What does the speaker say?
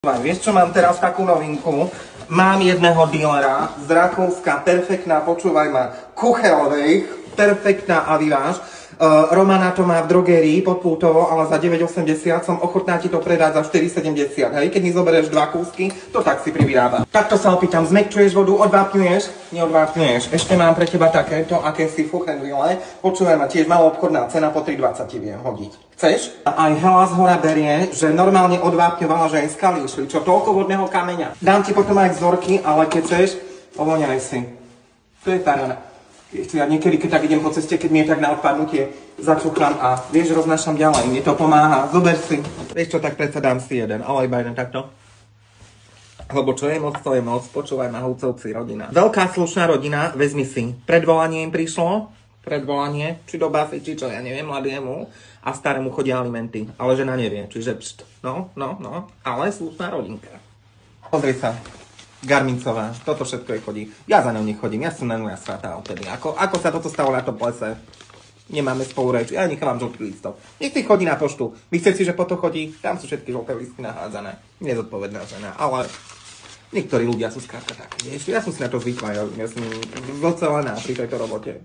Vieš, čo mám teraz takú novinku? Mám jedného dealera z Rakúska, perfektná, počúvaj ma, Kuchelovej, perfektná Adiváš. Romana to má v drogerii pod Pútovo, ale za 9,80 som ochotná ti to predať za 4,70. Hej, keď mi zoberieš 2 kúsky, to tak si privyrába. Takto sa opýtam, zmekčuješ vodu, odvápňuješ? Neodvápňuješ. Ešte mám pre teba takéto, akési fuchenville. Počúvaj ma, tiež maloobchodná cena, po 3,20 ti viem hodiť. Chceš? A aj Hela z hora berie, že normálne odvápňovala ženská líšli, čo toľko vodného kameňa. Dám ti potom aj vzorky, ale keď chceš, ovoňaj si. To je paráda. Ja niekedy, keď tak idem po ceste, keď mi je tak na odpadnutie, začúcham a vieš, roznášam ďalej, mi to pomáha, zober si. Vieš čo, tak predsa dám si jeden, ale iba jeden takto. Lebo čo je moc, to je moc, počúvaj ma, Húcovci, rodina. Veľká slušná rodina, vezmi si, predvolanie im prišlo, predvolanie, či do basy, či čo, ja neviem, mladému, a starému chodia alimenty, ale žena nevie, čiže no, ale slušná rodinka. Pozri sa. Garmincová, toto všetko je chodí. Ja za ňou nechodím, ja som na ňu jasratá odtedy. Ako sa toto stalo na tom plese? Nemáme spolu reč, ja nechávam žltý lístok. Nech si chodí na poštu. Myslíš si, že po to chodí? Tam sú všetky žlté lístky nahádzané. Nezodpovedná žena, ale niektorí ľudia sú skrátka takí, vieš. Ja som si na to zvykla, ja som vlcelená pri tejto robote.